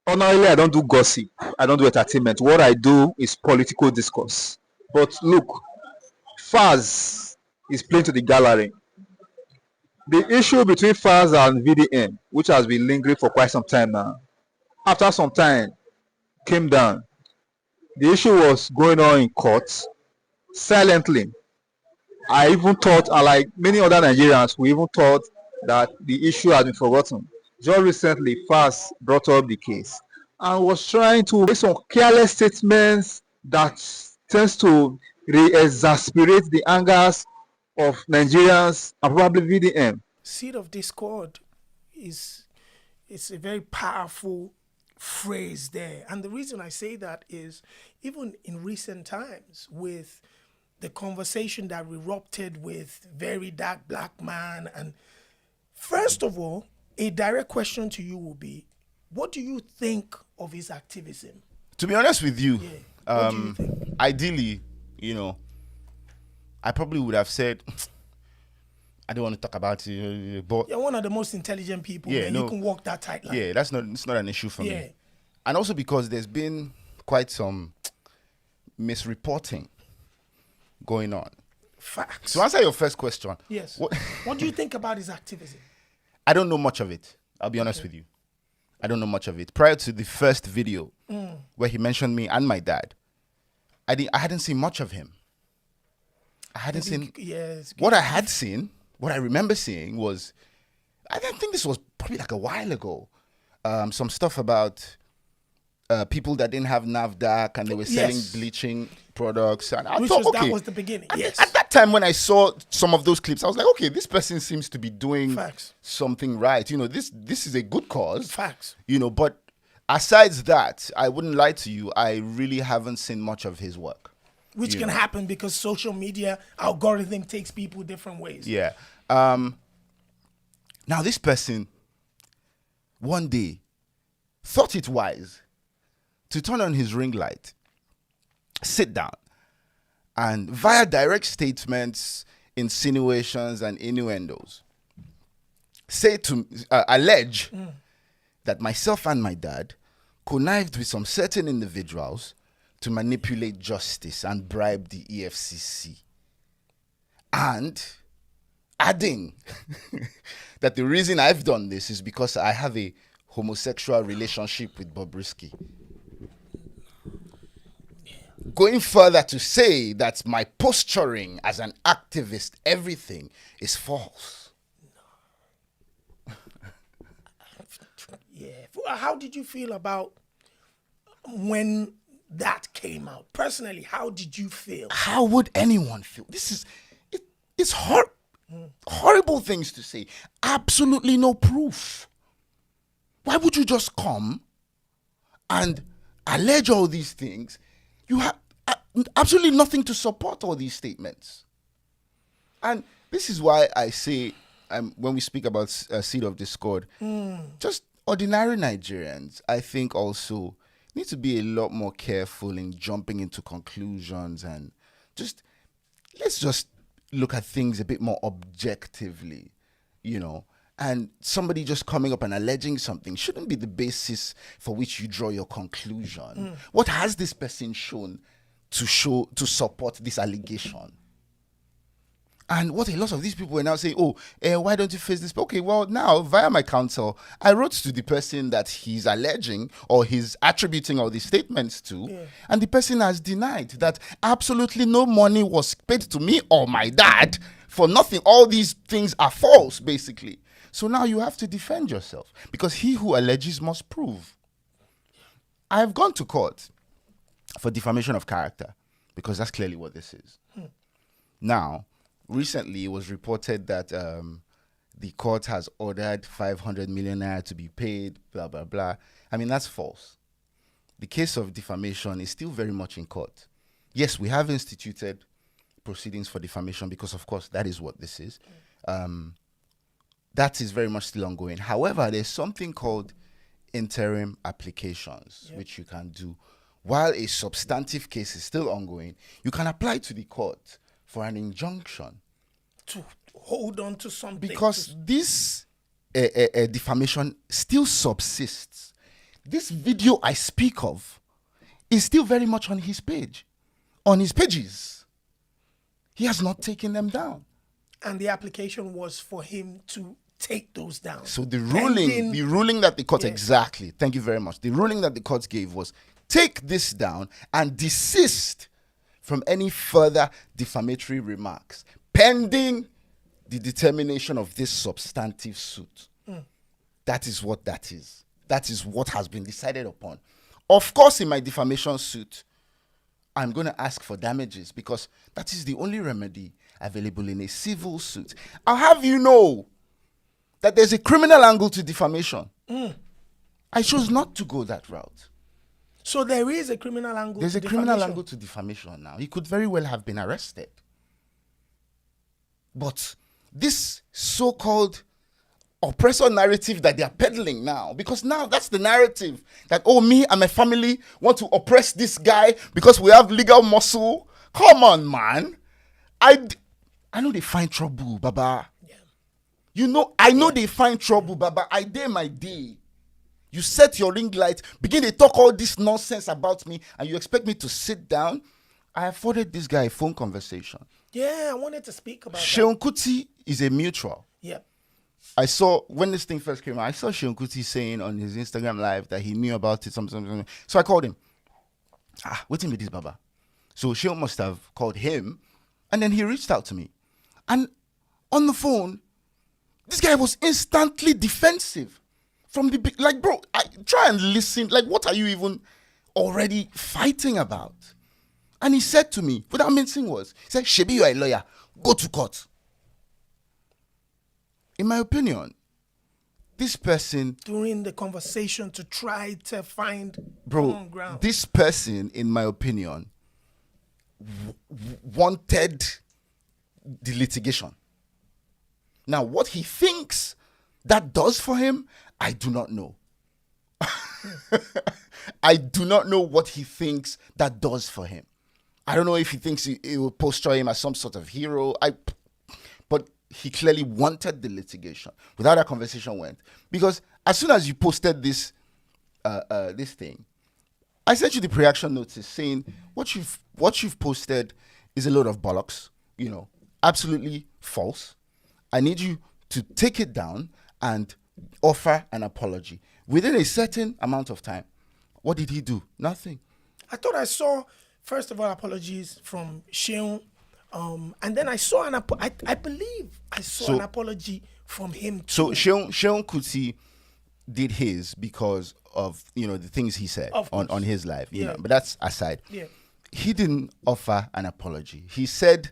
Ordinarily, I don't do gossip. I don't do entertainment. What I do is political discourse. But look, Falz is playing to the gallery. The issue between Falz and VDM, which has been lingering for quite some time now, after some time came down. The issue was going on in court silently. I even thought, like many other Nigerians, we even thought that the issue had been forgotten. Just recently, Falz brought up the case and was trying to make some careless statements that tends to re-exasperate the angers of Nigerians and probably VDM. Seed of discord is it's a very powerful phrase there. And the reason I say that is even in recent times with the conversation that erupted with VeryDarkBlackMan, and first of all, a direct question to you will be, what do you think of his activism? To be honest with you, What do you think? ideally, I probably would have said, I don't want to talk about it, but You're one of the most intelligent people. Yeah, Man. no. You can walk that tight line. yeah, it's not an issue for Yeah. me. And also because there's been quite some misreporting going on. Facts. To answer your first question, Yes. what, What do you think about his activism? I don't know much of it. I'll be honest with you. I don't know much of it. Prior to the first video where he mentioned me and my dad, I hadn't seen much of him. I hadn't seen Yes. what I had seen. What I remember seeing was, I don't think this was probably like a while ago. Some stuff about people that didn't have NAFDAC and they were selling Yes. bleaching products. And I Which thought, was, okay. that was the beginning. And Yes. At that time, when I saw some of those clips, I was like, okay, this person seems to be doing Facts. something right. This is a good cause. Facts. But aside that, I wouldn't lie to you. I really haven't seen much of his work. Which can happen because social media algorithm takes people different ways. Yeah. Now this person one day thought it wise to turn on his ring light, sit down, and via direct statements, insinuations, and innuendos, allege that myself and my dad connived with some certain individuals to manipulate justice and bribe the EFCC. And adding that the reason I've done this is because I have a homosexual relationship with Bobrisky. Going further to say that my posturing as an activist, everything is false. Yeah. How did you feel about when that came out? Personally, how did you feel? How would anyone feel? It's horrible things to say. Absolutely no proof. Why would you just come and allege all these things? You have absolutely nothing to support all these statements. And this is why I say, when we speak about seed of discord, just ordinary Nigerians, I think also need to be a lot more careful in jumping into conclusions and let's just look at things a bit more objectively, and somebody just coming up and alleging something shouldn't be the basis for which you draw your conclusion. What has this person shown to support this allegation? And what a lot of these people were now saying, why don't you face this? Okay, well, now, via my counsel, I wrote to the person that he's alleging or he's attributing all these statements to, and the person has denied that absolutely no money was paid to me or my dad for nothing. All these things are false, basically. So now you have to defend yourself because he who alleges must prove. I have gone to court for defamation of character because that's clearly what this is. Now, recently, it was reported that the court has ordered 500 million naira to be paid, blah, blah, blah. I mean, that's false. The case of defamation is still very much in court. Yes, we have instituted proceedings for defamation because, of course, that is what this is. That is very much still ongoing. However, there's something called interim applications, which you can do. While a substantive case is still ongoing, you can apply to the court for an injunction To hold on to something. because this defamation still subsists. this video I speak of is still very much on his page, on his pages. He has not taken them down. And the application was for him to take those down. So the ruling that the court, exactly, thank you very much. The ruling that the court gave was take this down and desist from any further defamatory remarks pending the determination of this substantive suit. That is what that is. That is what has been decided upon. Of course, in my defamation suit, I'm going to ask for damages because that is the only remedy available in a civil suit. I'll have you know that there's a criminal angle to defamation. I chose not to go that route. So there is a criminal angle. There's a criminal angle to defamation now. He could very well have been arrested. But this so-called oppressor narrative that they are peddling now, because now that's the narrative that, oh, me and my family want to oppress this guy because we have legal muscle. Come on, man. I know they find trouble, Baba. Yeah. You know, I know they find trouble, Baba. I dare my day. You set your ring light, begin to talk all this nonsense about me, and you expect me to sit down? I afforded this guy a phone conversation. Yeah, I wanted to speak about Sheon Kuti is a mutual. Yeah. I saw, when this thing first came out, I saw Sheon Kuti saying on his Instagram live that he knew about it, something. So I called him. Waiting with this, Baba. So Sheon must have called him, and then he reached out to me. And on the phone, this guy was instantly defensive. From the, like, bro, try and listen. Like, what are you even already fighting about? And he said to me, without mincing words, he said, Shebi, you are a lawyer. Go to court. In my opinion, this person... During the conversation to try to find common ground. This person, in my opinion, wanted the litigation. Now, what he thinks that does for him, I do not know. I do not know what he thinks that does for him. I don't know if he thinks it will posture him as some sort of hero. But he clearly wanted the litigation. Without that conversation went. Because as soon as you posted this this thing, I sent you the pre-action notice saying what you've posted is a load of bollocks. You know, absolutely false. I need you to take it down and offer an apology within a certain amount of time. What did he do? Nothing. I thought I saw, first of all, apologies from Sheon, and then I saw I believe I saw an apology from him too. So Sheon Kuti did his because of, you know, the things he said on his live, you know, but that's aside. Yeah. He didn't offer an apology. He said,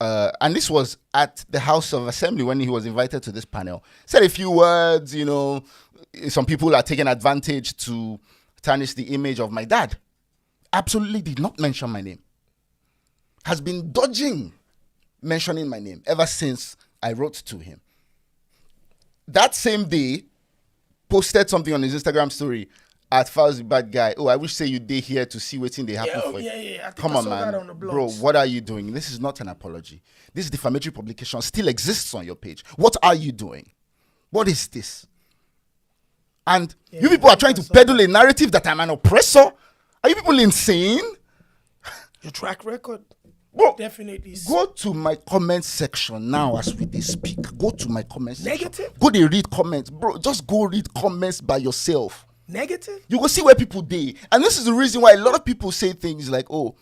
and this was at the House of Assembly when he was invited to this panel, said a few words, you know, some people are taking advantage to tarnish the image of my dad. Absolutely did not mention my name. Has been dodging mentioning my name ever since I wrote to him. That same day, posted something on his Instagram story at Falz the bad guy. Oh, I wish say you day here to see what's in the happen for you. Yeah. Come on, man. Bro, what are you doing? This is not an apology. This defamatory publication still exists on your page. What are you doing? What is this? And you people are trying to peddle a narrative that I'm an oppressor. Are you people insane? Your track record. Bro, definitely. Go to my comment section now as we speak. Go to my comment section. Negative? Go to read comments. Bro, just go read comments by yourself. Negative? You will see where people dey. And this is the reason why a lot of people say things like, oh,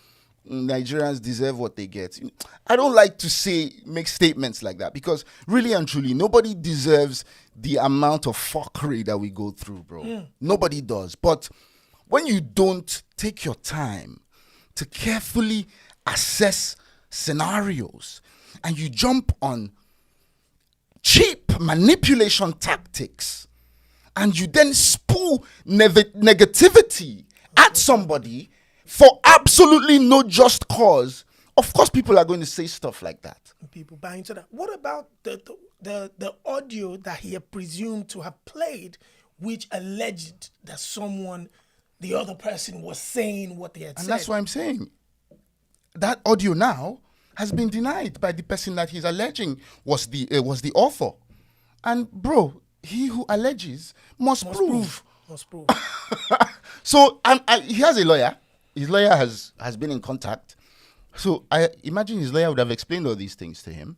Nigerians deserve what they get. I don't like to make statements like that because really and truly, nobody deserves the amount of fuckery that we go through, bro. Nobody does. But when you don't take your time to carefully assess scenarios and you jump on cheap manipulation tactics and you then spew negativity at somebody for absolutely no just cause, of course people are going to say stuff like that. People buy into that. What about the audio that he had presumed to have played, which alleged that the other person was saying what they had said? And that's what I'm saying. That audio now has been denied by the person that he's alleging was the author. And bro, he who alleges must prove. Must prove. So he has a lawyer. His lawyer has been in contact. So I imagine his lawyer would have explained all these things to him.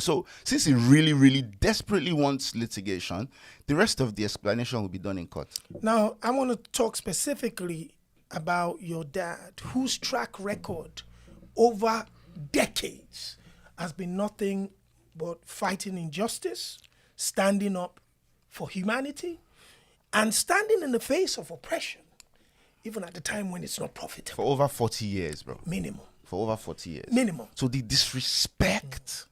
So since he really, really desperately wants litigation, the rest of the explanation will be done in court. Now, I want to talk specifically about your dad, whose track record over decades has been nothing but fighting injustice, standing up for humanity, and standing in the face of oppression, even at the time when it's not profitable. For over 40 years, bro. Minimum. For over 40 years. Minimum. So the disrespect,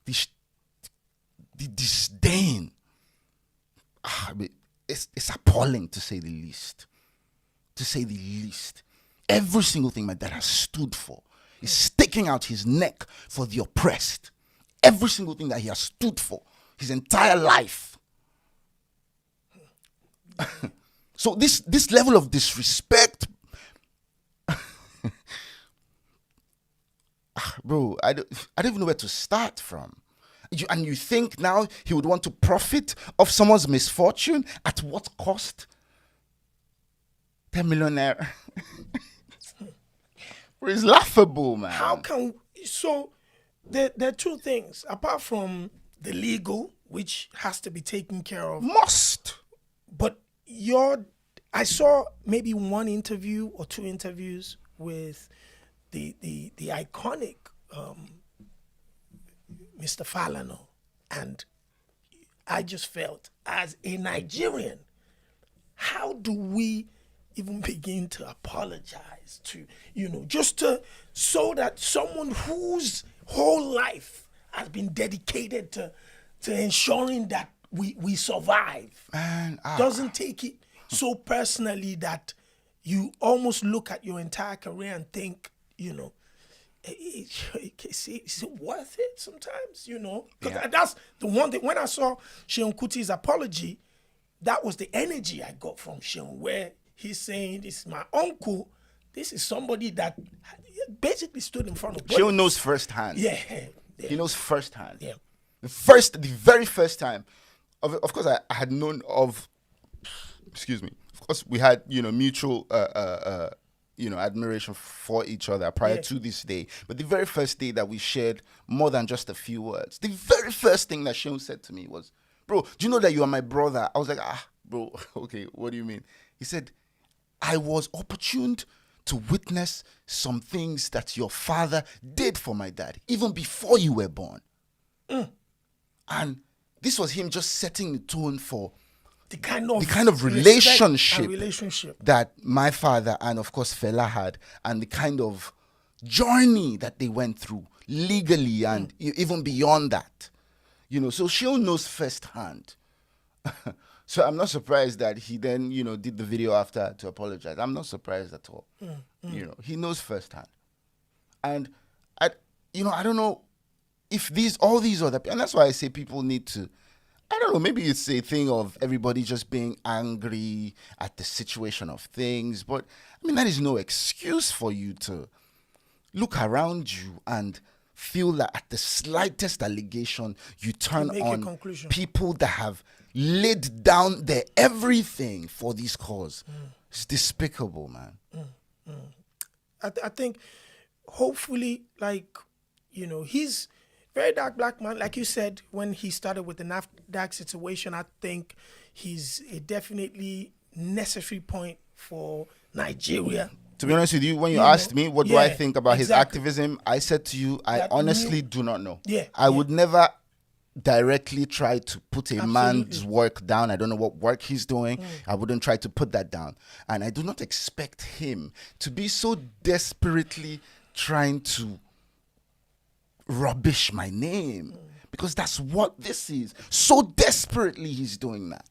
the disdain, it's appalling, to say the least. To say the least. Every single thing my dad has stood for is sticking out his neck for the oppressed. Every single thing that he has stood for his entire life. So this level of disrespect, bro, I don't even know where to start from. And you think now he would want to profit off someone's misfortune at what cost? 10 million naira. It's laughable, man. How can so there are two things apart from the legal, which has to be taken care of. Must. But I saw maybe one interview or two interviews with the iconic Mr. Falano, and I just felt, as a Nigerian, how do we even begin to apologize to, so that someone whose whole life has been dedicated to ensuring that we survive, doesn't take it so personally that you almost look at your entire career and think, is it worth it sometimes, Because that's the one thing, when I saw Seun Kuti's apology, that was the energy I got from Seun, where he's saying, this is my uncle, this is somebody that basically stood in front of bullets. Seun knows firsthand. Yeah. He knows firsthand. Yeah. The very first time, of course, I had known of, excuse me, of course, we had, mutual, admiration for each other prior to this day. But the very first day that we shared more than just a few words, the very first thing that Seun said to me was, bro, do you know that you are my brother? I was like, bro, okay, what do you mean? He said, I was opportuned to witness some things that your father did for my dad, even before you were born. And this was him just setting the tone for the kind of relationship that my father and, of course, Fela had, and the kind of journey that they went through legally and even beyond that. So Seun knows firsthand. So I'm not surprised that he then, did the video after to apologize. I'm not surprised at all. He knows firsthand. And I don't know if all these other, and that's why I say people need to, I don't know, maybe it's a thing of everybody just being angry at the situation of things. But I mean, that is no excuse for you to look around you and feel that at the slightest allegation, you turn on people that have laid down their everything for this cause. It's despicable, man. I think hopefully, he's very dark black man. Like you said, when he started with the NAFDAC situation, I think he's a definitely necessary point for Nigeria. To be honest with you, when you asked me what do I think about his activism, I said to you, I honestly do not know. I would never directly try to put a man's work down. I don't know what work he's doing. I wouldn't try to put that down. And I do not expect him to be so desperately trying to rubbish my name, because that's what this is. So desperately he's doing that.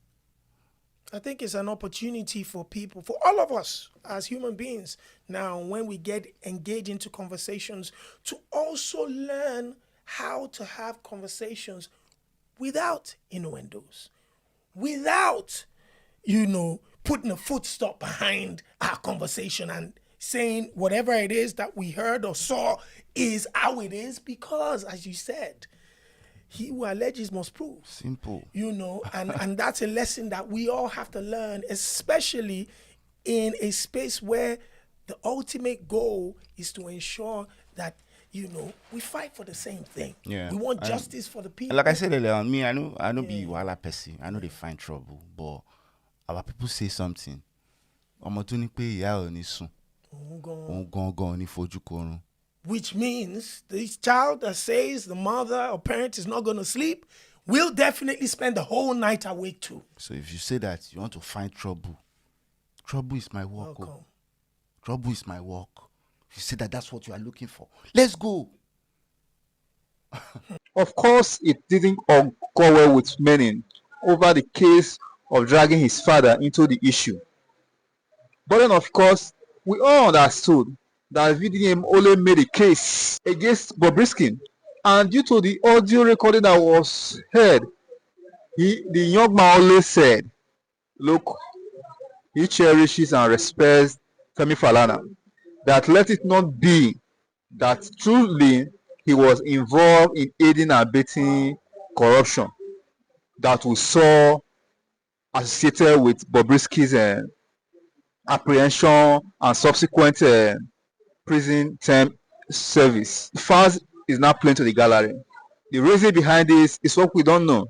I think it's an opportunity for people, for all of us as human beings now, when we get engaged into conversations, to also learn how to have conversations without innuendos, without, putting a foot stop behind our conversation and saying whatever it is that we heard or saw is how it is, because, as you said, he who alleges must prove. Simple. You know, and that's a lesson that we all have to learn, especially in a space where the ultimate goal is to ensure that, you know, we fight for the same thing. Yeah. We want justice for the people. Like I said earlier, on me, I know be wala person. I know they find trouble, but our people say something. Ọmọ tó ní pé ìyá ò ní sùn. Òun gangan ní fojú korun. Which means this child that says the mother or parent is not going to sleep will definitely spend the whole night awake too. So if you say that you want to find trouble, trouble is my work. Oh. Trouble is my work. If you say that that's what you are looking for, let's go. Of course, it didn't go well with Menin over the case of dragging his father into the issue. But then, of course, we all understood that VDM only made a case against Bobrisky, and due to the audio recording that was heard, the young man only said, look, he cherishes and respects Femi Falana, that let it not be that truly he was involved in aiding and abetting corruption that we saw associated with Bobrisky's apprehension and subsequent prison term service. Falz is now playing to the gallery. The reason behind this is what we don't know.